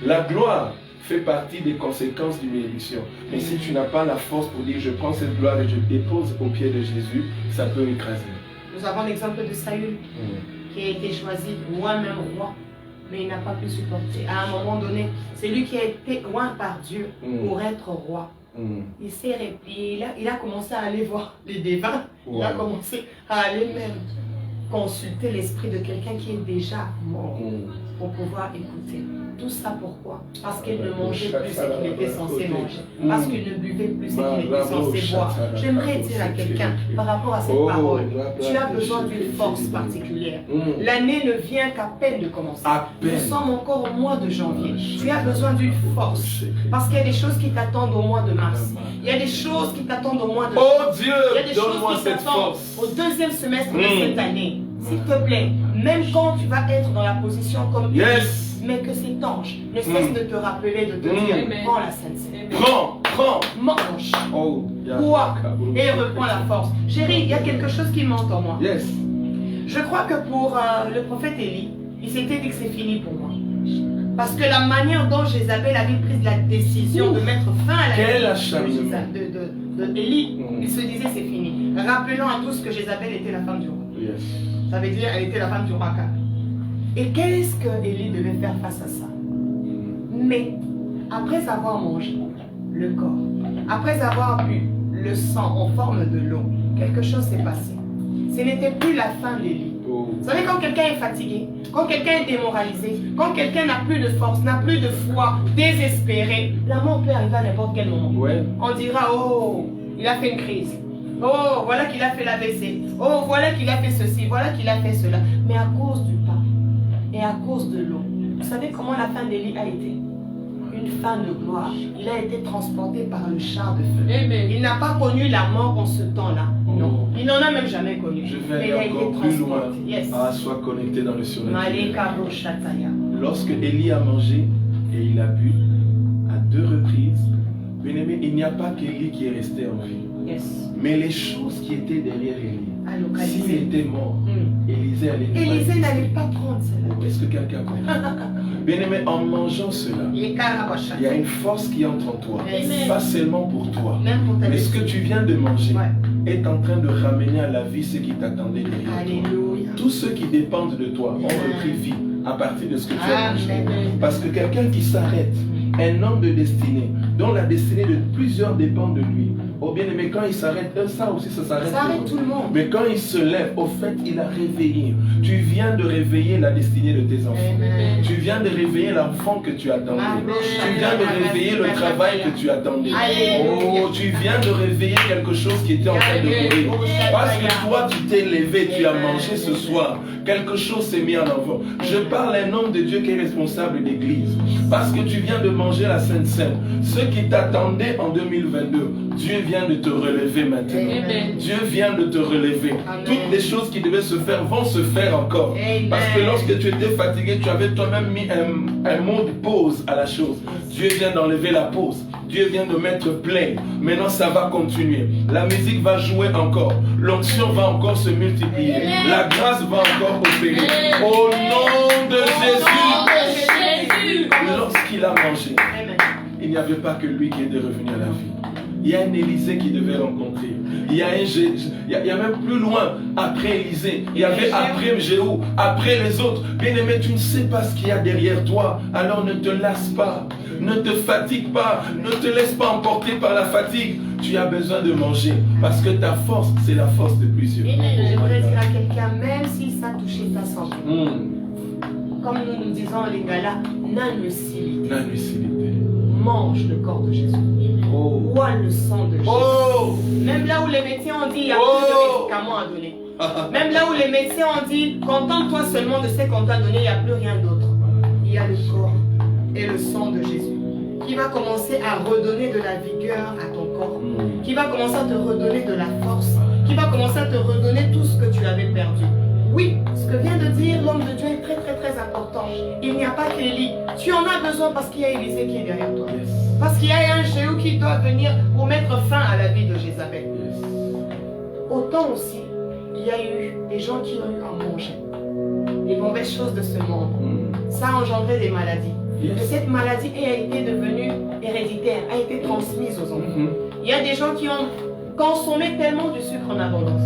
La gloire fait partie des conséquences d'une bénédiction. Mais si tu n'as pas la force pour dire je prends cette gloire et je dépose au pied de Jésus, ça peut écraser. Nous avons l'exemple de Saül qui a été choisi roi, même roi, mais il n'a pas pu supporter. À un moment donné, c'est lui qui a été oint par Dieu pour être roi. Il s'est replié, il a commencé à aller voir les devins, il a commencé à aller même consulter l'esprit de quelqu'un qui est déjà mort pour pouvoir écouter. Tout ça pourquoi? Parce qu'il ne mangeait plus ce qu'il était censé manger. Parce qu'il ne buvait plus ce qu'il était censé boire. J'aimerais dire à quelqu'un par rapport à cette parole, tu as besoin d'une force particulière. L'année ne vient qu'à peine de commencer. Nous sommes encore au mois de janvier. Tu as besoin d'une force. Parce qu'il y a des choses qui t'attendent au mois de mars. Il y a des choses qui t'attendent au mois de Oh juin. Dieu, Il y a des choses donne-moi qui cette t'attendent force. au deuxième semestre de cette année. S'il te plaît, même quand tu vas être dans la position comme Yes. mais que cet ange ne cesse de te rappeler, de te dire, prends la Sainte Seine. Prends. Mange, Oh, bois et reprends la force. Chérie, il y a quelque chose qui monte en moi. Yes. Je crois que pour le prophète Élie, il s'était dit que c'est fini pour moi. Parce que la manière dont Jézabel avait pris la décision de mettre fin à la vie de Élie, il se disait c'est fini. Rappelons à tous que Jézabel était la femme du roi. Yes. Ça veut dire qu'elle était la femme du roi Akab. Et qu'est-ce que Élie devait faire face à ça? Mais après avoir mangé le corps, après avoir bu le sang en forme de l'eau, quelque chose s'est passé. Ce n'était plus la fin d'Élie. Vous savez, quand quelqu'un est fatigué, quand quelqu'un est démoralisé, quand quelqu'un n'a plus de force, n'a plus de foi, désespéré, la mort peut arriver à n'importe quel moment. Ouais. On dira, oh, il a fait une crise. Oh, voilà qu'il a fait l'AVC. Oh, voilà qu'il a fait ceci, voilà qu'il a fait cela. Mais à cause du pain et à cause de l'eau, vous savez comment la fin d'Élie a été? Une fin de gloire. Il a été transporté par le char de feu. Amen. Il n'a pas connu la mort en ce temps-là. Non. Il n'en a même jamais connu. Je Mais vais il a aller été encore plus loin. transporté. Yes. Ah, sois connecté dans le surnaturel. Malika Roshataya. Lorsque Élie a mangé et il a bu à 2 reprises, bien-aimé, il n'y a pas qu'Élie qui est resté en vie. Yes. Mais les choses qui étaient derrière Élie, À s'il localiser. était mort, Élisée allait Élisée n'allait pas prendre cela. Est-ce que quelqu'un comprend? Bien-aimé, en mangeant cela, il y a une force qui entre en toi. Pas seulement pour toi. Mais ce que tu viens de manger est en train de ramener à la vie ce qui t'attendait derrière toi. Tous ceux qui dépendent de toi ont repris vie à partir de ce que tu as mangé. Parce que quelqu'un qui s'arrête, un homme de destinée, dont la destinée de plusieurs dépend de lui. Oh bien aimé, quand il s'arrête, ça aussi ça s'arrête. Ça arrête tout le monde. Mais quand il se lève, au fait, il a réveillé. Tu viens de réveiller la destinée de tes enfants. Amen. Tu viens de réveiller l'enfant que tu attendais. Amen. Tu viens de réveiller le travail que tu attendais. Alléluia. Oh, tu viens de réveiller quelque chose qui était en train de mourir. Parce que toi, tu t'es levé, tu as mangé ce soir. Quelque chose s'est mis en avant. Je parle à un homme de Dieu qui est responsable d'église. Parce que tu viens de manger la Sainte Seine. Ce qui t'attendait en 2022, Dieu vient de te relever maintenant. Amen. Dieu vient de te relever. Amen. Toutes les choses qui devaient se faire vont se faire encore. Amen. Parce que lorsque tu étais fatigué, tu avais toi-même mis un mot de pause à la chose. Dieu vient d'enlever la pause. Dieu vient de mettre plein. Maintenant, ça va continuer. La musique va jouer encore. L'onction va encore se multiplier. La grâce va encore opérer. Au nom de Jésus. Lorsqu'il a mangé, il n'y avait pas que lui qui était revenu à la vie. Il y a un Élisée qui devait rencontrer. Il y a même plus loin, après Élisée, il y avait après Jéhu, après les autres. Bien-aimé, tu ne sais pas ce qu'il y a derrière toi. Alors ne te lasse pas, ne te fatigue pas, ne te laisse pas emporter par la fatigue. Tu as besoin de manger parce que ta force, c'est la force de plusieurs. J'aimerais dire à quelqu'un, même si ça touchait ta santé, comme nous disons en lingala, nanusilité. Mange le corps de Jésus. Bois le sang de Jésus. Même là où les médecins ont dit il y a plus de médicaments à donner. Même là où les médecins ont dit contente-toi seulement de ce qu'on t'a donné, il n'y a plus rien d'autre. Il y a le corps et le sang de Jésus qui va commencer à redonner de la vigueur à ton corps, qui va commencer à te redonner de la force, qui va commencer à te redonner tout ce que tu avais perdu. Oui, ce que vient de dire l'homme de Dieu est très très très important. Il n'y a pas qu'Élie. Tu en as besoin parce qu'il y a Élisée qui est derrière toi. Parce qu'il y a un Jéhu qui doit venir pour mettre fin à la vie de Jézabel. Autant aussi, il y a eu des gens qui ont eu à manger les mauvaises choses de ce monde. Ça a engendré des maladies. Et cette maladie a été devenue héréditaire, a été transmise aux enfants. Il y a des gens qui ont consommé tellement du sucre en abondance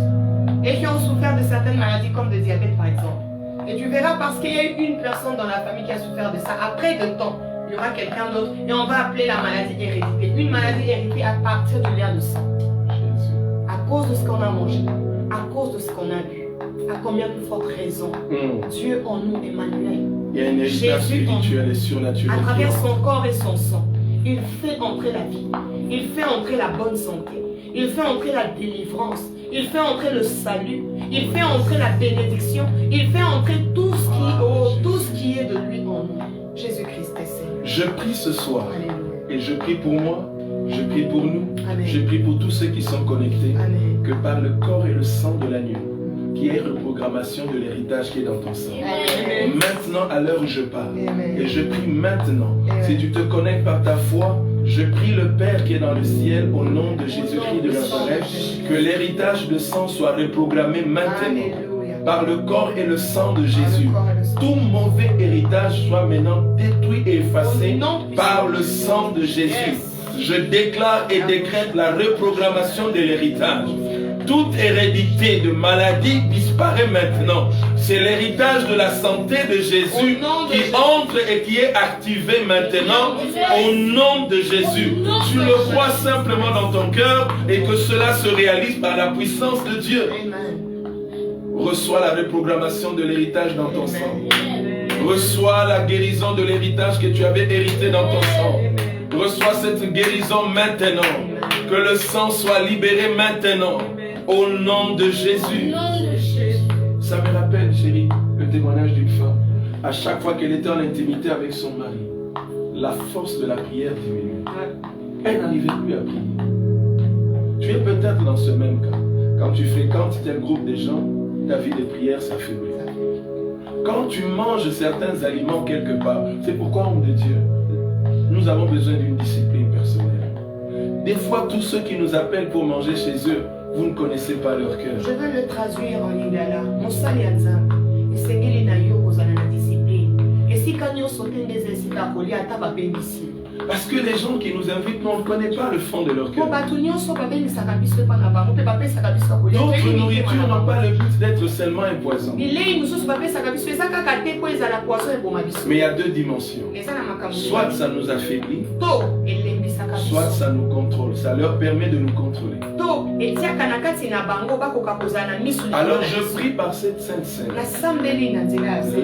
et qui ont souffert de certaines maladies comme le diabète par exemple. Et tu verras parce qu'il y a eu une personne dans la famille qui a souffert de ça. Après de temps, il y aura quelqu'un d'autre et on va appeler la maladie héréditée. Une maladie héréditée à partir du lien de sang. À cause de ce qu'on a mangé, à cause de ce qu'on a bu. À combien plus forte raison Dieu en nous, Emmanuel. Il y a une héritage spirituelle et surnaturelle. À travers son corps et son sang, il fait entrer la vie. Il fait entrer la bonne santé. Il fait entrer la délivrance. Il fait entrer le salut. Il fait entrer la bénédiction. Il fait entrer tout ce qui est de lui en nous. Jésus-Christ est Seigneur. Je prie ce soir. Alléluia. Et je prie pour moi. Je prie pour nous. Amen. Je prie pour tous ceux qui sont connectés. Amen. Que par le corps et le sang de l'agneau, qui est reprogrammation de l'héritage qui est dans ton sang. Amen. Maintenant, à l'heure où je parle, Amen. et je prie maintenant, Amen. si tu te connectes par ta foi, je prie le Père qui est dans le ciel, au nom de Jésus-Christ de Nazareth, que l'héritage de sang soit reprogrammé maintenant, Alléluia. par le corps et le sang de Jésus. Tout mauvais héritage soit maintenant détruit et effacé par le sang de Jésus. Je déclare et décrète la reprogrammation de l'héritage. Toute hérédité de maladie disparaît maintenant. C'est l'héritage de la santé de Jésus qui entre et qui est activé maintenant au nom de Jésus. Tu le crois simplement dans ton cœur et que cela se réalise par la puissance de Dieu. Reçois la reprogrammation de l'héritage dans ton sang. Reçois la guérison de l'héritage que tu avais hérité dans ton sang. Reçois cette guérison maintenant. Que le sang soit libéré maintenant. Au nom de Jésus. Ça me rappelle, chérie, le témoignage d'une femme. À chaque fois qu'elle était en intimité avec son mari, la force de la prière diminue. Elle n'arrivait plus à prier. Tu es peut-être dans ce même cas. Quand tu fréquentes tel groupe de gens, ta vie de prière s'affaiblit. Quand tu manges certains aliments quelque part, c'est pourquoi, homme de Dieu, nous avons besoin d'une discipline personnelle. Des fois, tous ceux qui nous appellent pour manger chez eux, vous ne connaissez pas leur cœur. Je veux le traduire en lingala. Mosali ya Nzambe. Esengeli na yo kozala na discipline. Parce que les gens qui nous invitent, on ne connaît pas le fond de leur cœur. D'autres nourritures n'ont pas le but d'être seulement un poison. Mais il y a deux dimensions. Soit ça nous affaiblit, soit ça nous contrôle. Ça leur permet de nous contrôler. Alors je prie par cette Sainte Seine.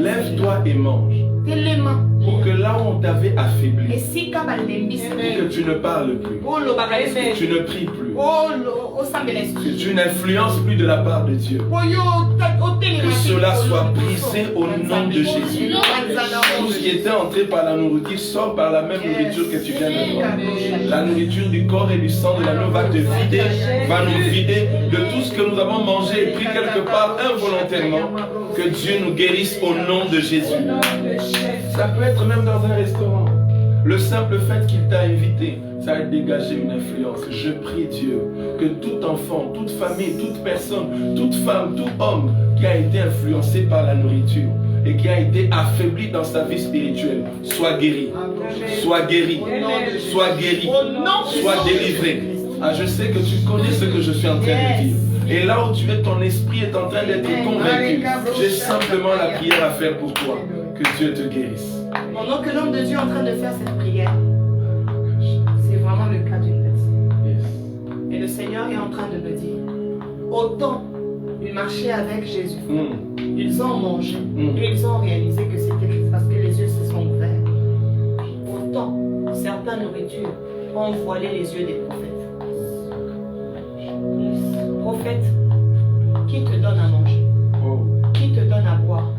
Lève-toi et mange. Pour que là où on t'avait affaibli, pour que tu ne parles plus, que tu ne pries plus, que tu n'influences plus de la part de Dieu, que cela soit brisé au nom de Jésus. Tout ce qui était entré par la nourriture sort par la même nourriture que tu viens de voir. La nourriture du corps et du sang de l'agneau va te vider, va nous vider de tout ce que nous avons mangé et pris quelque part involontairement. Que Dieu nous guérisse au nom de Jésus. Ça peut être même dans un restaurant. Le simple fait qu'il t'a invité, ça a dégagé une influence. Je prie Dieu que tout enfant, toute famille, toute personne, toute femme, tout homme qui a été influencé par la nourriture et qui a été affaibli dans sa vie spirituelle, soit guéri, soit guéri, soit guéri, soit délivré. Ah, je sais que tu connais ce que je suis en train de dire. Et là où tu es, ton esprit est en train d'être convaincu. J'ai simplement la prière à faire pour toi. Que Dieu te guérisse. Pendant que l'homme de Dieu est en train de faire cette prière, c'est vraiment le cas d'une personne. Et le Seigneur est en train de me dire, autant ils marchaient avec Jésus, ils ont mangé et ils ont réalisé que c'était Christ parce que les yeux se sont ouverts. Autant certaines nourritures ont voilé les yeux des prophètes. Prophète, qui te donne à manger, qui te donne à boire.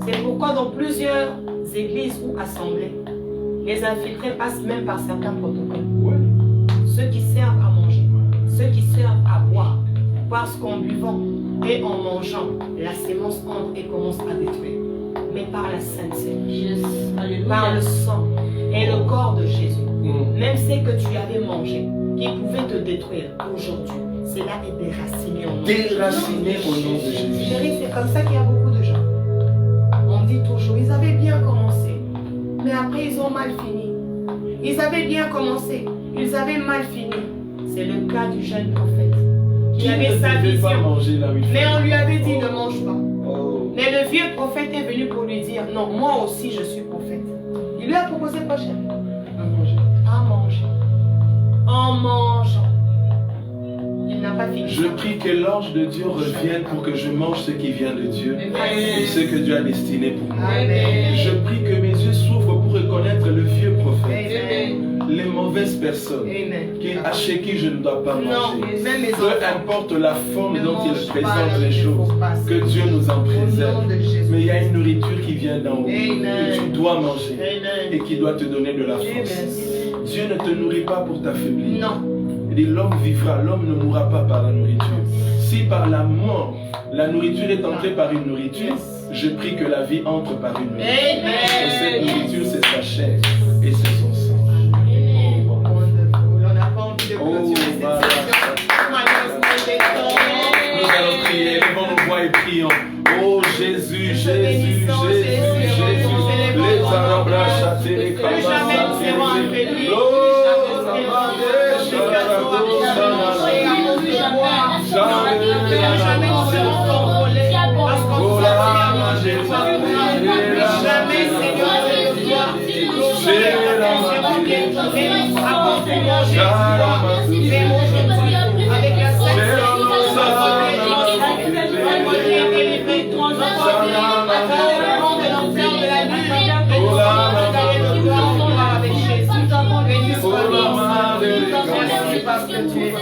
C'est pourquoi dans plusieurs églises ou assemblées, les infiltrés passent même par certains protocoles. Ceux qui servent à manger, ceux qui servent à boire, parce qu'en buvant et en mangeant, la sémence entre et commence à détruire. Mais par la Sainte Seine, par le sang et le corps de Jésus, même ce que tu avais mangé, qui pouvait te détruire aujourd'hui, cela est déraciné au nom de Jésus. Déraciné au nom de Jésus. Chérie, c'est comme ça qu'il y a beaucoup de gens. On dit toujours, ils avaient bien commencé, mais après ils ont mal fini. Ils avaient bien commencé, ils avaient mal fini. C'est le cas du jeune prophète qui avait sa vision, mais on lui avait dit ne mange pas. Mais le vieux prophète est venu pour lui dire non, moi aussi je suis prophète. Il lui a proposé quoi, chérie? À manger. À manger. En mangeant. Il n'a pas fini. Je prie que l'ange de Dieu revienne pour que je mange ce qui vient de Dieu et ce que Dieu a destiné pour moi. Amen. Je prie que mes yeux s'ouvrent pour reconnaître le vieux prophète. Amen. Les mauvaises personnes chez qui je ne dois pas manger. Peu importe la forme dont ils présentent les choses, que Dieu nous en préserve. Mais il y a une nourriture qui vient d'en haut, que tu dois manger et qui doit te donner de la force. Dieu ne te nourrit pas pour t'affaiblir. Non. Il dit l'homme vivra, l'homme ne mourra pas par la nourriture. Si par la mort, la nourriture est entrée par une nourriture, je prie que la vie entre par une nourriture. Et cette nourriture, c'est sa chair et c'est son sang. Nous allons prier, levons nos voix et prions. Oh Jésus, Jésus, Jésus, Jésus. Les arabes châtés, les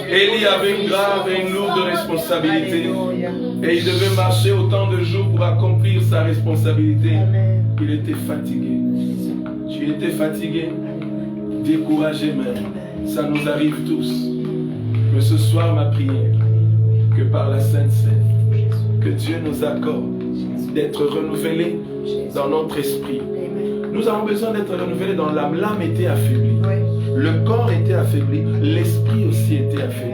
Élie avait une grave et une lourde responsabilité et il devait marcher autant de jours pour accomplir sa responsabilité. Il était fatigué. Tu étais fatigué, découragé même. Ça nous arrive tous. Mais ce soir, ma prière, que par la Sainte Seine, que Dieu nous accorde d'être renouvelés dans notre esprit. Nous avons besoin d'être renouvelés dans l'âme. L'âme était affaiblie. Le corps était affaibli. L'esprit aussi était affaibli.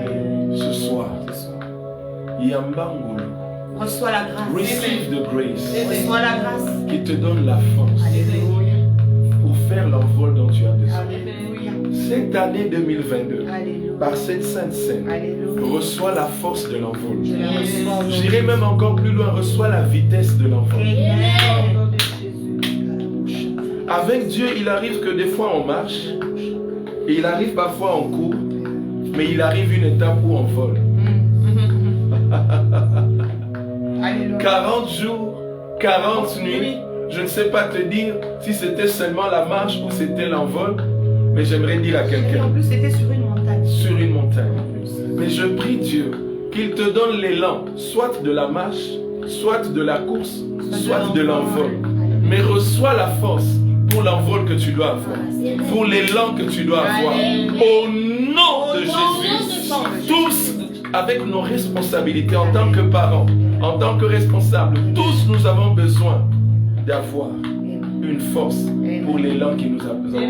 Ce soir, Yambangolo, Reçois la grâce. Receive the grace Reçois la grâce. qui te donne la force Alléluia. pour faire l'envol dont tu as besoin. Alléluia. Cette année 2022, Alléluia. par cette sainte scène, Alléluia. reçois la force de l'envol. Je la reçois au nom de J'irai même encore plus loin, reçois la vitesse de l'envol. Amen. Avec Dieu, il arrive que des fois on marche, et il arrive parfois on court, mais il arrive une étape où on vole. Alléluia. 40 jours, 40 nuits, je ne sais pas te dire si c'était seulement la marche ou c'était l'envol, mais j'aimerais dire à Et quelqu'un, en plus, c'était sur une montagne. sur une montagne. Mais je prie Dieu qu'il te donne l'élan, soit de la marche, soit de la course, soit de l'envol. Mais reçois la force pour l'envol que tu dois avoir, pour l'élan que tu dois avoir. Au nom de Jésus, tous avec nos responsabilités en tant que parents, en tant que responsables, tous nous avons besoin d'avoir une force pour l'élan qui nous a besoin.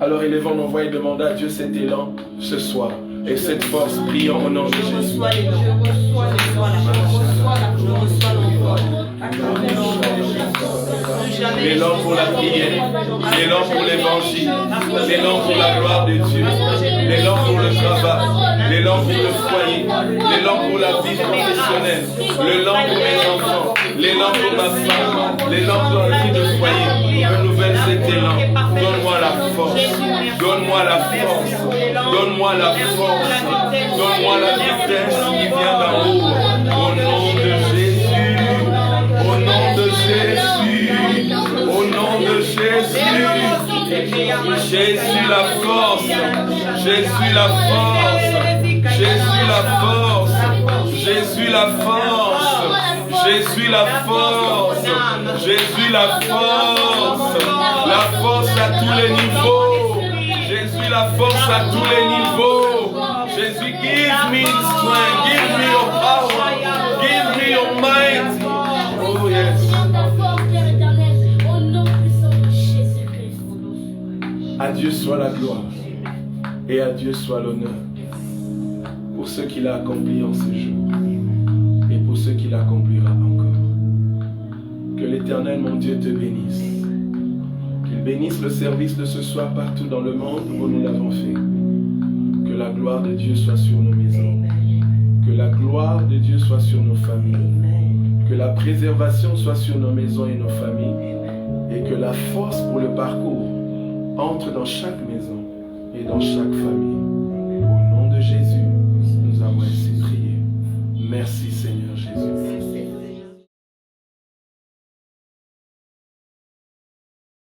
Alors élevons nos voix et demandons à Dieu cet élan ce soir. Et cette force, prions au nom de Je Jésus. reçois l'élan. Je reçois l'envol. L'élan pour la prière, l'élan pour l'évangile, l'élan pour la gloire de Dieu, l'élan pour le travail, l'élan pour le foyer, l'élan pour la vie professionnelle, l'élan pour mes enfants, l'élan pour ma femme, l'élan pour la vie de foyer. Renouvelle cet élan. Donne-moi la force. Donne-moi la force. Donne-moi la force. Donne-moi la vitesse qui vient d'en haut. Au nom de Jésus. Au nom de Jésus. Au nom de Jésus. Jésus la force. Jésus la force. Jésus la force. Jésus la force. Jésus la force. Jésus la force. La force à tous les niveaux. Jésus la force à tous les niveaux. Jésus, give me strength. Give me your power. Give me your might. Oh yes. À Dieu soit la gloire et à Dieu soit l'honneur pour ce qu'il a accompli en ce jour et pour ce qu'il accomplira encore. Que l'Éternel, mon Dieu, te bénisse. Qu'il bénisse le service de ce soir partout dans le monde où nous l'avons fait. Que la gloire de Dieu soit sur nos maisons. Que la gloire de Dieu soit sur nos familles. Que la préservation soit sur nos maisons et nos familles. Et que la force pour le parcours entre dans chaque maison et dans chaque famille. Au nom de Jésus, nous avons ainsi prié. Merci Seigneur Jésus.